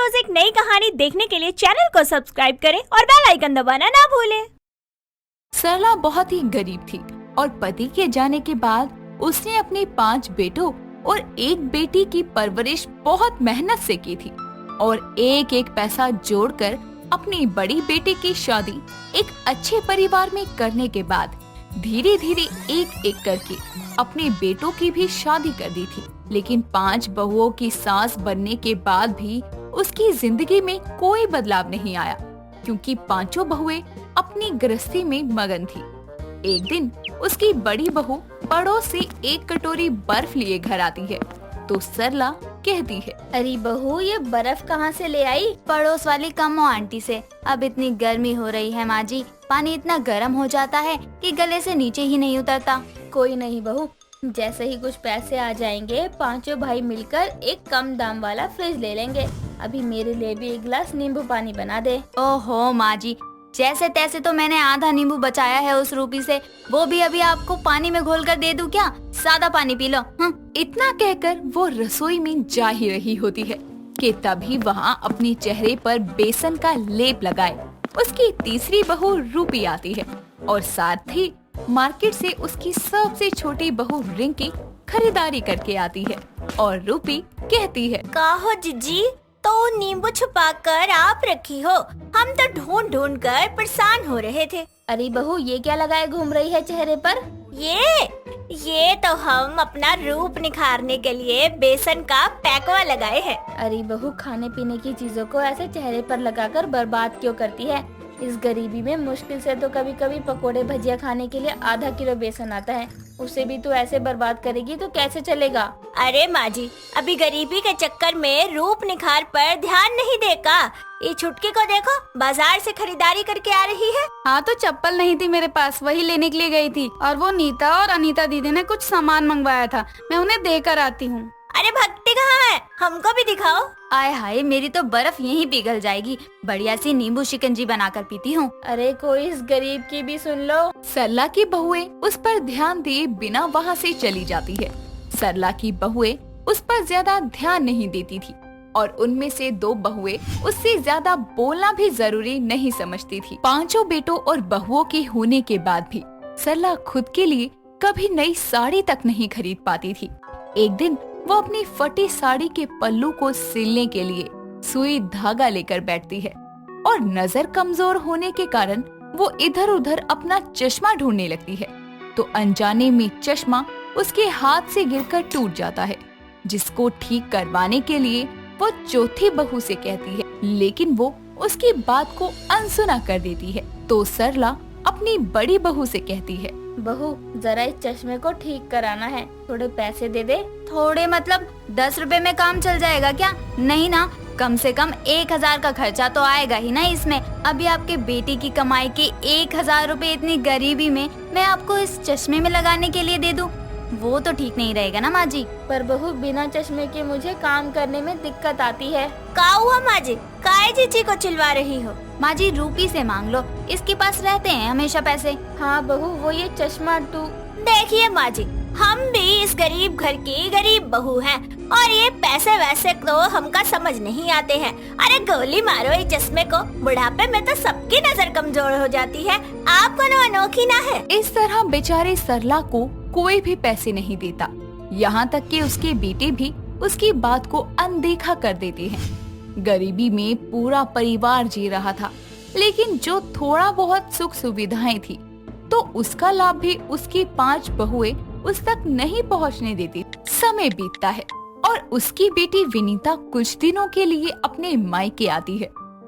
रोज एक नई कहानी देखने के लिए चैनल को सब्सक्राइब करें और बेल आइकन दबाना ना भूलें। सरला बहुत ही गरीब थी और पति के जाने के बाद उसने अपने 5 बेटों और 1 बेटी की परवरिश बहुत मेहनत से की थी और एक एक पैसा जोड़कर अपनी बड़ी बेटी की शादी एक अच्छे परिवार में करने के बाद धीरे धीरे एक एक करके अपने बेटों की भी शादी कर दी थी। लेकिन 5 बहुओं की सास बनने के बाद भी उसकी जिंदगी में कोई बदलाव नहीं आया, क्योंकि 5 बहुएं अपनी गृहस्थी में मगन थी। एक दिन उसकी बड़ी बहू पड़ोस से 1 कटोरी बर्फ लिए घर आती है तो सरला कहती है, अरे बहू, ये बर्फ कहाँ से ले आई? पड़ोस वाली कमो आंटी से। अब इतनी गर्मी हो रही है माँ जी, पानी इतना गर्म हो जाता है कि गले से नीचे ही नहीं उतरता। कोई नहीं बहू, जैसे ही कुछ पैसे आ जाएंगे 5 भाई मिलकर एक कम दाम वाला फ्रिज ले लेंगे। अभी मेरे लिए भी 1 गिलास नींबू पानी बना दे। ओहो माँ जी, जैसे तैसे तो मैंने आधा नींबू बचाया है उस रूपी से, वो भी अभी आपको पानी में घोलकर दे दूं क्या? सादा पानी पी लो। इतना कहकर वो रसोई में जा ही रही होती है कि तभी वहाँ अपने चेहरे पर बेसन का लेप लगाए उसकी तीसरी बहू रूपी आती है और साथ ही मार्केट से उसकी सबसे छोटी बहू रिंकी खरीदारी करके आती है और रूपी कहती है, कहो जीजी, तो नींबू छुपा कर आप रखी हो, हम तो ढूंढ ढूंढ कर परेशान हो रहे थे। अरे बहू, ये क्या लगाए घूम रही है चेहरे पर? ये तो हम अपना रूप निखारने के लिए बेसन का पैकवा लगाए हैं। अरे बहू, खाने पीने की चीजों को ऐसे चेहरे पर लगाकर बर्बाद क्यों करती है? इस गरीबी में मुश्किल से तो कभी कभी पकोड़े भजिया खाने के लिए आधा किलो बेसन आता है, उसे भी तो ऐसे बर्बाद करेगी तो कैसे चलेगा? अरे माँ जी, अभी गरीबी के चक्कर में रूप निखार पर ध्यान नहीं देगा। ये छुटकी को देखो, बाजार से खरीदारी करके आ रही है। हाँ, तो चप्पल नहीं थी मेरे पास, वही लेने के लिए गई थी और वो नीता और अनीता दीदी ने कुछ सामान मंगवाया था, मैं उन्हें देकर आती हूँ। अरे भक्ति कहाँ है? हमको भी दिखाओ। आय हाय, मेरी तो बर्फ यहीं पिघल जाएगी। बढ़िया सी नींबू शिकंजी बनाकर पीती हूँ। अरे कोई इस गरीब की भी सुन लो। सरला की बहुएं उस पर ध्यान दिए बिना वहाँ से चली जाती है। सरला की बहुएं उस पर ज्यादा ध्यान नहीं देती थी और उनमें से 2 बहुएं उससे ज्यादा बोलना भी जरूरी नहीं समझती थी। 5 बेटों और बहुओं के होने के बाद भी सरला खुद के लिए कभी नई साड़ी तक नहीं खरीद पाती थी। एक दिन वो अपनी फटी साड़ी के पल्लू को सिलने के लिए सुई धागा लेकर बैठती है और नजर कमजोर होने के कारण वो इधर उधर अपना चश्मा ढूंढने लगती है तो अनजाने में चश्मा उसके हाथ से गिरकर टूट जाता है, जिसको ठीक करवाने के लिए वो चौथी बहू से कहती है, लेकिन वो उसकी बात को अनसुना कर देती है। तो सरला अपनी बड़ी बहू से कहती है, बहू, जरा इस चश्मे को ठीक कराना है, थोड़े पैसे दे दे। थोड़े मतलब 10 रुपए में काम चल जाएगा क्या? नहीं ना, कम से कम 1000 का खर्चा तो आएगा ही ना इसमें। अभी आपके बेटी की कमाई के 1000 रुपए इतनी गरीबी में मैं आपको इस चश्मे में लगाने के लिए दे दूं, वो तो ठीक नहीं रहेगा ना माँ जी। पर बहू, बिना चश्मे के मुझे काम करने में दिक्कत आती है। का हुआ माँ जी, काय जीजी को चिल्वा रही हो? माँ जी, रूपी से मांग लो, इसके पास रहते हैं हमेशा पैसे। हाँ बहू, वो ये चश्मा देखिए माँ जी, हम भी इस गरीब घर की गरीब बहू हैं और ये पैसे वैसे तो हमका समझ नहीं आते हैं। अरे गोली मारो इस चश्मे को, बुढ़ापे में तो सबकी नजर कमजोर हो जाती है, आपको ना अनोखी ना है। इस तरह बेचारे सरला को कोई भी पैसे नहीं देता, यहाँ तक कि उसके बेटे भी उसकी बात को अनदेखा कर देते हैं। गरीबी में पूरा परिवार जी रहा था, लेकिन जो थोड़ा बहुत सुख सुविधाएं थी तो उसका लाभ भी उसकी 5 बहुएं उस तक नहीं पहुँचने देती। समय बीतता है और उसकी बेटी विनीता कुछ दिनों के लिए अपने मायके आती है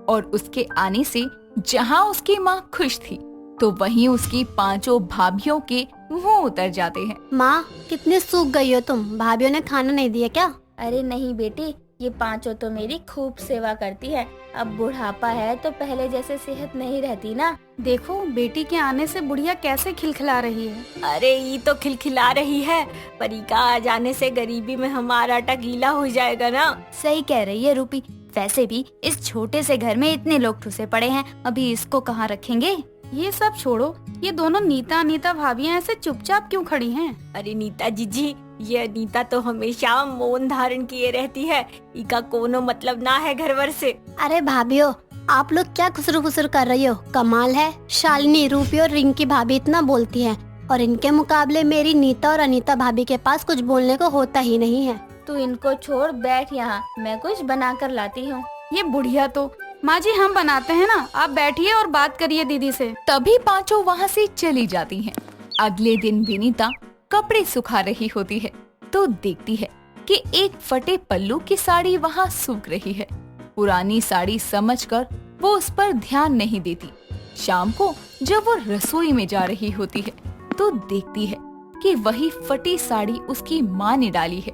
और उसके आने से जहाँ उसकी माँ खुश थी तो वहीं उसकी 5 भाभियों के मुंह उतर जाते हैं। माँ, कितने सूख गई हो तुम, भाभीयों ने खाना नहीं दिया क्या? अरे नहीं बेटी, ये 5 तो मेरी खूब सेवा करती है। अब बुढ़ापा है तो पहले जैसे सेहत नहीं रहती ना। देखो बेटी के आने से बुढ़िया कैसे खिलखिला रही है। अरे ये तो खिलखिला रही है, परी का आ जाने से गरीबी में हमारा आटा गीला हो जाएगा ना। सही कह रही है रूपी, वैसे भी इस छोटे से घर में इतने लोग ठुसे पड़े हैं, अभी इसको कहाँ रखेंगे? ये सब छोड़ो, ये दोनों नीता अनीता भाभियाँ ऐसे चुपचाप क्यों खड़ी हैं? अरे नीता जीजी, ये अनीता तो हमेशा मौन धारण किए रहती है, इका कोनो मतलब ना है घर वर से। अरे भाभियों, आप लोग क्या खुसरू खुसरू कर रही हो? कमाल है, शालिनी, रूपी और रिंकी भाभी इतना बोलती हैं और इनके मुकाबले मेरी नीता और अनीता भाभी के पास कुछ बोलने को होता ही नहीं है। तू इनको छोड़ बैठ यहाँ, मैं कुछ बना कर लाती हूँ। ये बुढ़िया तो। माँ जी हम बनाते हैं ना, आप बैठिए और बात करिए दीदी से। तभी पांचों वहाँ से चली जाती हैं। अगले दिन विनीता कपड़े सुखा रही होती है तो देखती है कि एक फटे पल्लू की साड़ी वहाँ सूख रही है। पुरानी साड़ी समझकर वो उस पर ध्यान नहीं देती। शाम को जब वो रसोई में जा रही होती है तो देखती है कि वही फटी साड़ी उसकी माँ ने डाली है,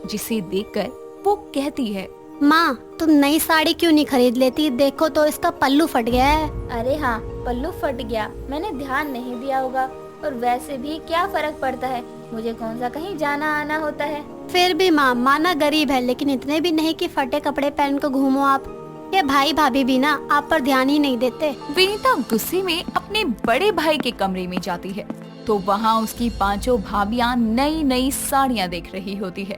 जिसे देखकर वो कहती है, माँ तुम नई साड़ी क्यों नहीं खरीद लेती? देखो तो इसका पल्लू फट गया है। अरे हाँ, पल्लू फट गया, मैंने ध्यान नहीं दिया होगा। और वैसे भी क्या फर्क पड़ता है, मुझे कौन सा कहीं जाना आना होता है। फिर भी माँ, माना गरीब है लेकिन इतने भी नहीं कि फटे कपड़े पहन कर घूमो आप। ये भाई भाभी भी ना आप पर ध्यान ही नहीं देते। विनीता गुस्से में अपने बड़े भाई के कमरे में जाती है तो वहाँ उसकी पांचों भाभियाँ नई नई साड़ियाँ देख रही होती है।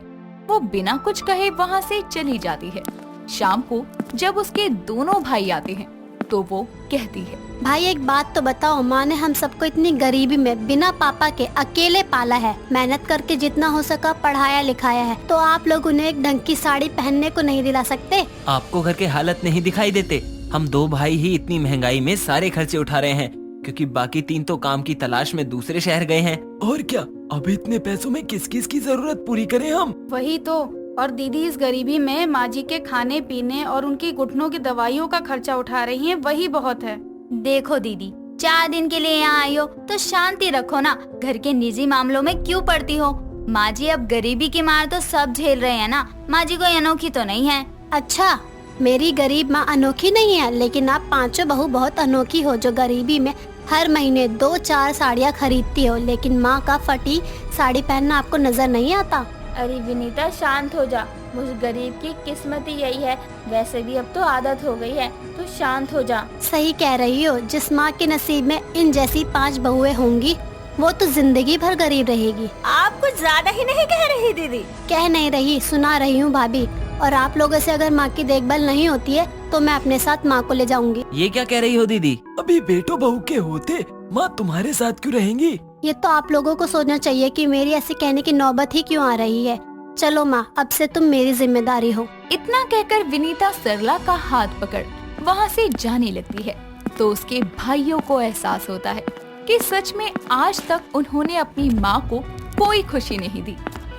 वो बिना कुछ कहे वहाँ से चली जाती है। शाम को जब उसके दोनों भाई आते हैं तो वो कहती है, भाई एक बात तो बताओ, माँ ने हम सबको इतनी गरीबी में बिना पापा के अकेले पाला है, मेहनत करके जितना हो सका पढ़ाया लिखाया है, तो आप लोग उन्हें एक ढंग की साड़ी पहनने को नहीं दिला सकते? आपको घर के हालत नहीं दिखाई देते? हम दो भाई ही इतनी महंगाई में सारे खर्चे उठा रहे हैं, क्योंकि बाकी तीन तो काम की तलाश में दूसरे शहर गए हैं। और क्या, अब इतने पैसों में किस किस की जरूरत पूरी करें हम? वही तो। और दीदी इस गरीबी में माँ जी के खाने पीने और उनकी घुटनों की दवाइयों का खर्चा उठा रही हैं, वही बहुत है। देखो दीदी, 4 दिन के लिए यहाँ आई हो तो शांति रखो ना, घर के निजी मामलों में क्यों पड़ती हो? माँ जी अब गरीबी की मार तो सब झेल रहे हैं ना, माँ जी कोई अनोखी तो नहीं है। अच्छा, मेरी गरीब माँ अनोखी नहीं है, लेकिन आप पांचों बहू बहुत अनोखी हो जो गरीबी में हर महीने 2-4 साड़ियाँ खरीदती हो, लेकिन माँ का फटी साड़ी पहनना आपको नजर नहीं आता। अरे विनीता शांत हो जा, मुझ गरीब की किस्मत ही यही है। वैसे भी अब तो आदत हो गई है, तो शांत हो जा। सही कह रही हो, जिस माँ के नसीब में इन जैसी 5 बहुएं होंगी वो तो जिंदगी भर गरीब रहेगी। आप कुछ ज्यादा ही नहीं कह रही दीदी? कह नहीं रही, सुना रही हूँ भाभी। और आप लोगों से अगर माँ की देखभाल नहीं होती है तो मैं अपने साथ माँ को ले जाऊंगी। ये क्या कह रही हो दीदी? अभी बेटो बहू के होते माँ तुम्हारे साथ क्यों रहेंगी? ये तो आप लोगों को सोचना चाहिए कि मेरी ऐसे कहने की नौबत ही क्यों आ रही है। चलो माँ, अब से तुम मेरी जिम्मेदारी हो। इतना कहकर विनीता सरला का हाथ पकड़ वहाँ से जाने लगती है तो उसके भाइयों को एहसास होता है कि सच में आज तक उन्होंने अपनी माँ को कोई खुशी नहीं दी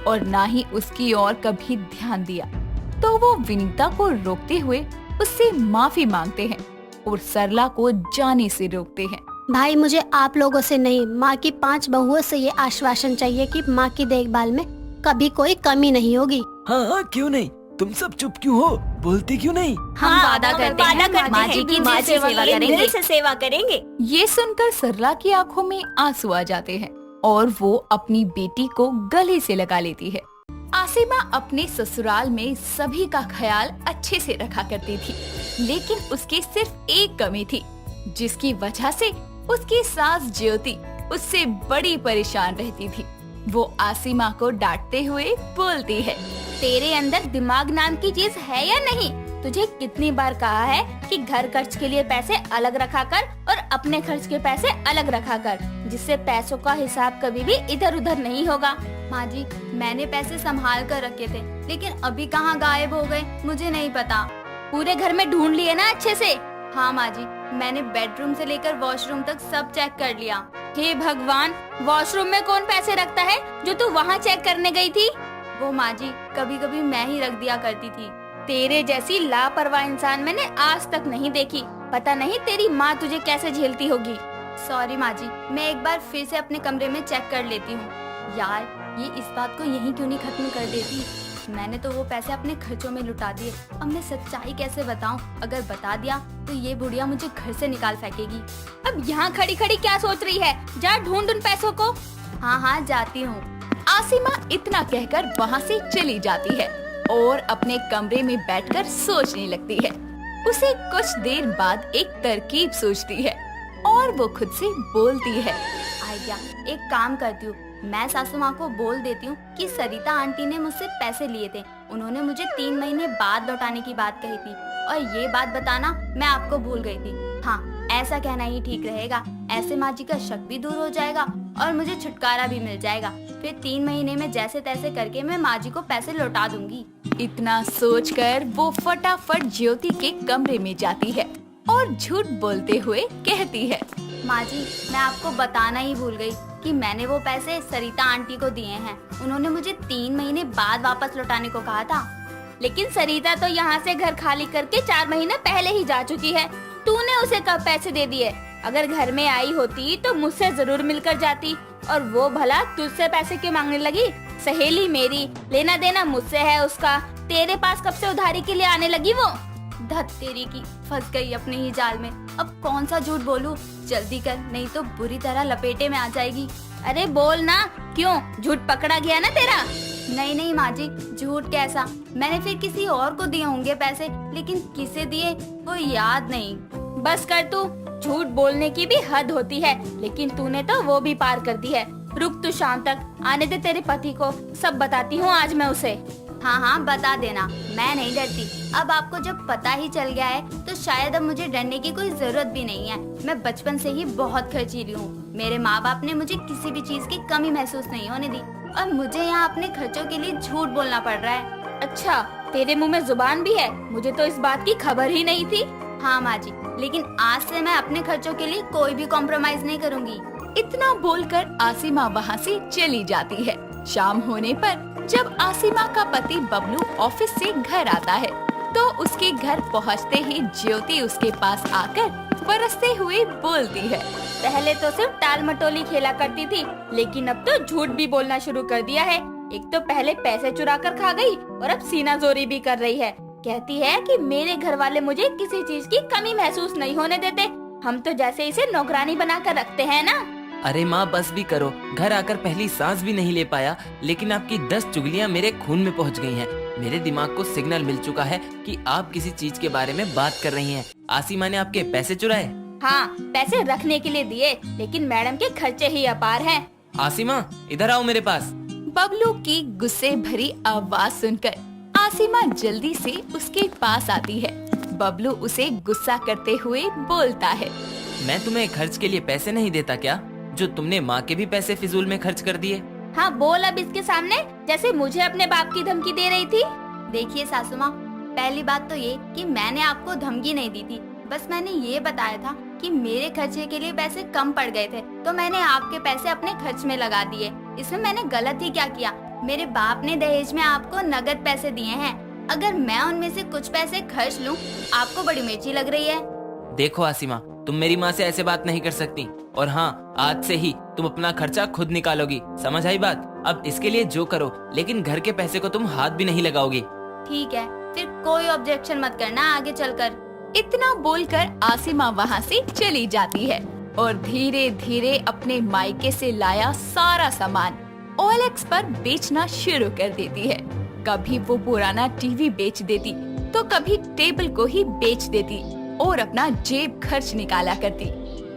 और ना ही उसकी ओर कभी ध्यान दिया। तो वो विनीता को रोकते हुए उससे माफी मांगते हैं और सरला को जाने से रोकते हैं। भाई, मुझे आप लोगों से नहीं, माँ की 5 बहुओं से ये आश्वासन चाहिए कि माँ की देखभाल में कभी कोई कमी नहीं होगी। हाँ हाँ, क्यों नहीं? तुम सब चुप क्यों हो? बोलती क्यों नहीं? हम वादा करते हैं माँ जी की दिल से सेवा करेंगे। दिल से सेवा करेंगे। ये सुनकर सरला की आंखों में आंसू आ जाते हैं और वो अपनी बेटी को गले से लगा लेती है। आसिमा अपने ससुराल में सभी का ख्याल अच्छे से रखा करती थी, लेकिन उसकी सिर्फ एक कमी थी, जिसकी वजह से उसकी सास ज्योति उससे बड़ी परेशान रहती थी। वो आसिमा को डांटते हुए बोलती है, तेरे अंदर दिमाग नाम की चीज है या नहीं? तुझे कितनी बार कहा है कि घर खर्च के लिए पैसे अलग रखा कर और अपने खर्च के पैसे अलग रखा कर, जिससे पैसों का हिसाब कभी भी इधर उधर नहीं होगा। माँ जी, मैंने पैसे संभाल कर रखे थे, लेकिन अभी कहाँ गायब हो गए मुझे नहीं पता। पूरे घर में ढूंढ लिए ना अच्छे से? हाँ माँ जी, मैंने बेडरूम से लेकर वॉशरूम तक सब चेक कर लिया। हे भगवान, वॉशरूम में कौन पैसे रखता है जो तू वहाँ चेक करने गई थी? वो माँ जी, कभी कभी मैं ही रख दिया करती थी। तेरे जैसी लापरवाह इंसान मैंने आज तक नहीं देखी। पता नहीं तेरी माँ तुझे कैसे झेलती होगी। सॉरी माँ जी, मैं एक बार फिर से अपने कमरे में चेक कर लेती हूँ। यार, ये इस बात को यहीं क्यों नहीं खत्म कर देती? मैंने तो वो पैसे अपने खर्चों में लुटा दिए। अब मैं सच्चाई कैसे बताऊं? अगर बता दिया तो ये बुढ़िया मुझे घर से निकाल फेंकेगी। अब यहाँ खड़ी खड़ी क्या सोच रही है? जा ढूंढ उन पैसों को। हाँ हाँ, जाती हूँ। आसिमा इतना कहकर वहाँ से चली जाती है और अपने कमरे में बैठकर सोचने लगती है। उसे कुछ देर बाद एक तरकीब सोचती है और वो खुद से बोलती है। आइडिया, एक काम करती हूँ, मैं सासू माँ को बोल देती हूँ कि सरिता आंटी ने मुझसे पैसे लिए थे, उन्होंने मुझे 3 महीने बाद लौटाने की बात कही थी और ये बात बताना मैं आपको भूल गई थी। हाँ, ऐसा कहना ही ठीक रहेगा, ऐसे माँ जी का शक भी दूर हो जाएगा और मुझे छुटकारा भी मिल जाएगा। फिर 3 महीने में जैसे तैसे करके मैं माँ जी को पैसे लौटा दूंगी। इतना सोचकर वो फटाफट ज्योति के कमरे में जाती है और झूठ बोलते हुए कहती है, माँ जी, मैं आपको बताना ही भूल गई कि मैंने वो पैसे सरिता आंटी को दिए हैं। उन्होंने मुझे 3 महीने बाद वापस लौटाने को कहा था। लेकिन सरिता तो यहाँ से घर खाली करके 4 महीने पहले ही जा चुकी है। तूने उसे कब पैसे दे दिए? अगर घर में आई होती तो मुझसे जरूर मिलकर जाती, और वो भला तुझसे पैसे क्यों मांगने लगी? सहेली मेरी, लेना देना मुझसे है उसका, तेरे पास कब से उधारी के लिए आने लगी वो? धत तेरी की, फंस गई अपने ही जाल में। अब कौन सा झूठ बोलूं? जल्दी कर, नहीं तो बुरी तरह लपेटे में आ जाएगी। अरे बोल ना, क्यों झूठ पकड़ा गया ना तेरा? नहीं नहीं माँ जी, झूठ कैसा? मैंने फिर किसी और को दिए होंगे पैसे, लेकिन किसे दिए वो याद नहीं। बस कर तू, झूठ बोलने की भी हद होती है, लेकिन तूने तो वो भी पार कर दी है। रुक तू, शाम तक आने दे तेरे पति को, सब बताती हूँ आज मैं उसे। हाँ हाँ, बता देना, मैं नहीं डरती। अब आपको जब पता ही चल गया है तो शायद अब मुझे डरने की कोई जरूरत भी नहीं है। मैं बचपन से ही बहुत खर्चीली हूँ। मेरे माँ बाप ने मुझे किसी भी चीज की कमी महसूस नहीं होने दी और मुझे यहाँ अपने खर्चों के लिए झूठ बोलना पड़ रहा है। अच्छा, तेरे मुंह में जुबान भी है? मुझे तो इस बात की खबर ही नहीं थी। हाँ माँ जी, लेकिन आज से मैं अपने खर्चों के लिए कोई भी कॉम्प्रोमाइज नहीं करूँगी। इतना बोलकर आसिमा वहाँ से चली जाती है। शाम होने पर जब आसिमा का पति बबलू ऑफिस से घर आता है तो उसके घर पहुँचते ही ज्योति उसके पास आकर बरसते हुए बोलती है, पहले तो सिर्फ टाल मटोली खेला करती थी, लेकिन अब तो झूठ भी बोलना शुरू कर दिया है। एक तो पहले पैसे चुरा कर खा गई और अब सीना जोरी भी कर रही है। कहती है कि मेरे घर वाले मुझे किसी चीज की कमी महसूस नहीं होने देते, हम तो जैसे इसे नौकरानी बना कर रखते हैं ना। अरे माँ बस भी करो, घर आकर पहली सांस भी नहीं ले पाया, लेकिन आपकी 10 चुगलियाँ मेरे खून में पहुँच गई हैं। मेरे दिमाग को सिग्नल मिल चुका है कि आप किसी चीज के बारे में बात कर रही हैं। आसिमा ने आपके पैसे चुराए? हाँ, पैसे रखने के लिए दिए, लेकिन मैडम के खर्चे ही अपार हैं। आसिमा इधर आओ मेरे पास। बबलू की गुस्से भरी आवाज सुनकर आसिमा जल्दी से उसके पास आती है। बबलू उसे गुस्सा करते हुए बोलता है, मैं तुम्हें खर्च के लिए पैसे नहीं देता क्या, जो तुमने माँ के भी पैसे फिजूल में खर्च कर दिए? हाँ बोल अब इसके सामने, जैसे मुझे अपने बाप की धमकी दे रही थी। देखिए सासू माँ, पहली बात तो ये कि मैंने आपको धमकी नहीं दी थी, बस मैंने ये बताया था कि मेरे खर्चे के लिए पैसे कम पड़ गए थे तो मैंने आपके पैसे अपने खर्च में लगा दिए। इसमें मैंने गलत ही क्या किया? मेरे बाप ने दहेज में आपको नगद पैसे दिए हैं, अगर मैं उनमें से कुछ पैसे खर्च लूं, आपको बड़ी मिर्ची लग रही है। देखो आसिमा, तुम मेरी माँ से ऐसे बात नहीं कर सकती, और हाँ, आज से ही तुम अपना खर्चा खुद निकालोगी, समझ आई बात? अब इसके लिए जो करो, लेकिन घर के पैसे को तुम हाथ भी नहीं लगाओगी। ठीक है, फिर कोई ऑब्जेक्शन मत करना आगे चलकर। इतना बोलकर आसिमा वहाँ से चली जाती है और धीरे धीरे अपने मायके से लाया सारा सामान OLX पर बेचना शुरू कर देती है। कभी वो पुराना टीवी बेच देती तो कभी टेबल को ही बेच देती और अपना जेब खर्च निकाला करती।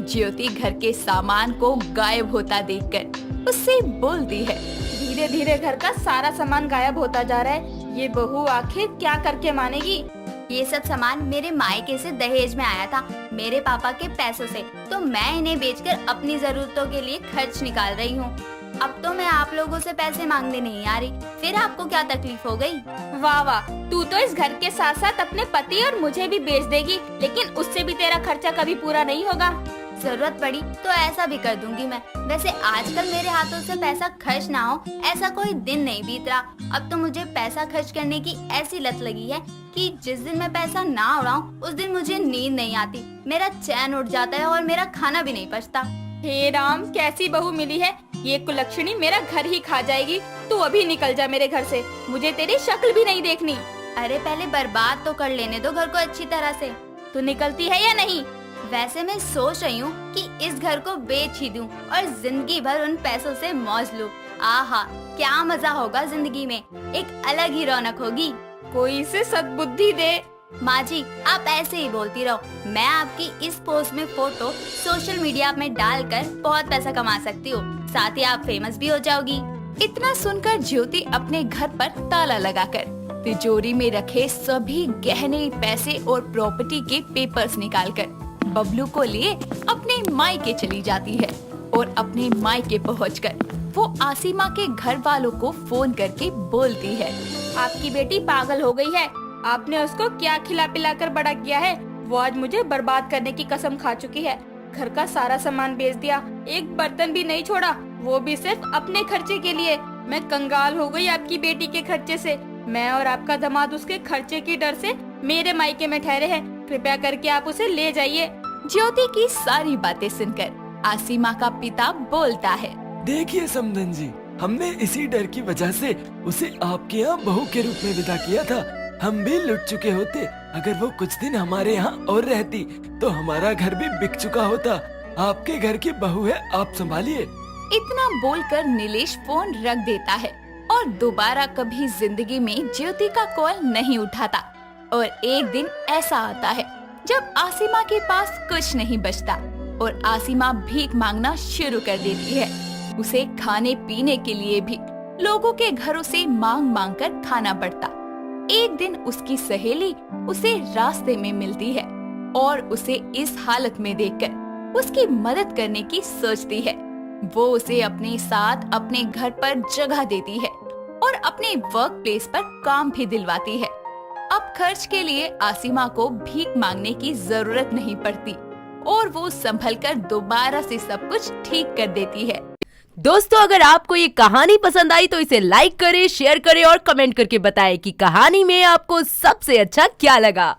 ज्योति घर के सामान को गायब होता देखकर उससे बोलती है, धीरे धीरे घर का सारा सामान गायब होता जा रहा है, ये बहू आखिर क्या करके मानेगी? ये सब सामान मेरे मायके से दहेज में आया था, मेरे पापा के पैसों से, तो मैं इन्हें बेचकर अपनी जरूरतों के लिए खर्च निकाल रही हूँ। अब तो मैं आप लोगों से पैसे मांगने नहीं आ रही, फिर आपको क्या तकलीफ हो गई? वाह वाह, तू तो इस घर के साथ साथ अपने पति और मुझे भी बेच देगी, लेकिन उससे भी तेरा खर्चा कभी पूरा नहीं होगा। जरूरत पड़ी तो ऐसा भी कर दूंगी मैं। वैसे आजकल मेरे हाथों से पैसा खर्च ना हो ऐसा कोई दिन नहीं बीत रहा। अब तो मुझे पैसा खर्च करने की ऐसी लत लगी है कि जिस दिन मैं पैसा ना उड़ाऊं उस दिन मुझे नींद नहीं आती, मेरा चैन उड़ जाता है और मेरा खाना भी नहीं पचता। हे राम, कैसी बहू मिली है, ये कुलक्षणी मेरा घर ही खा जाएगी। तू अभी निकल जा मेरे घर से, मुझे तेरी शक्ल भी नहीं देखनी। अरे पहले बर्बाद तो कर लेने दो घर को अच्छी तरह से। तू निकलती है या नहीं? वैसे मैं सोच रही हूँ कि इस घर को बेच ही दूं और जिंदगी भर उन पैसों से मौज लूं। आहा, क्या मजा होगा जिंदगी में, एक अलग ही रौनक होगी। कोई इसे सद्बुद्धि दे, माँ जी आप ऐसे ही बोलती रहो, मैं आपकी इस पोस्ट में फोटो सोशल मीडिया में डालकर बहुत पैसा कमा सकती हूँ, साथ ही आप फेमस भी हो जाओगी। इतना सुनकर ज्योति अपने घर पर ताला लगाकर तिजोरी में रखे सभी गहने, पैसे और प्रॉपर्टी के पेपर्स निकालकर बबलू को लिए अपने मायके चली जाती है। और अपने मायके पहुंचकर वो आसिमा के घर वालों को फोन करके बोलती है, आपकी बेटी पागल हो गई है। आपने उसको क्या खिला पिला कर बड़ा किया है। वो आज मुझे बर्बाद करने की कसम खा चुकी है। घर का सारा सामान बेच दिया, एक बर्तन भी नहीं छोड़ा, वो भी सिर्फ अपने खर्चे के लिए। मैं कंगाल हो गई आपकी बेटी के खर्चे से। मैं और आपका दामाद उसके खर्चे की डर से मेरे मायके में ठहरे हैं। कृपया करके आप उसे ले जाइए। ज्योति की सारी बातें सुनकर आसिमा का पिता बोलता है, देखिए समधन जी, हमने इसी डर की वजह से उसे आपके यहाँ बहू के रूप में विदा किया था। हम भी लुट चुके होते। अगर वो कुछ दिन हमारे यहाँ और रहती तो हमारा घर भी बिक चुका होता। आपके घर की बहू है, आप संभालिए। इतना बोलकर नीलेश फोन रख देता है और दोबारा कभी जिंदगी में ज्योति का कॉल नहीं उठाता। और एक दिन ऐसा आता है जब आसिमा के पास कुछ नहीं बचता और आसिमा भीख मांगना शुरू कर देती है। उसे खाने पीने के लिए भी लोगों के घरों से मांग मांग कर खाना पड़ता। एक दिन उसकी सहेली उसे रास्ते में मिलती है और उसे इस हालत में देखकर उसकी मदद करने की सोचती है। वो उसे अपने साथ अपने घर पर जगह देती है और अपने वर्क प्लेस पर काम भी दिलवाती है। अब खर्च के लिए आसिमा को भीख मांगने की जरूरत नहीं पड़ती और वो संभलकर दोबारा से सब कुछ ठीक कर देती है। दोस्तों, अगर आपको ये कहानी पसंद आई तो इसे लाइक करें, शेयर करें और कमेंट करके बताएं कि कहानी में आपको सबसे अच्छा क्या लगा।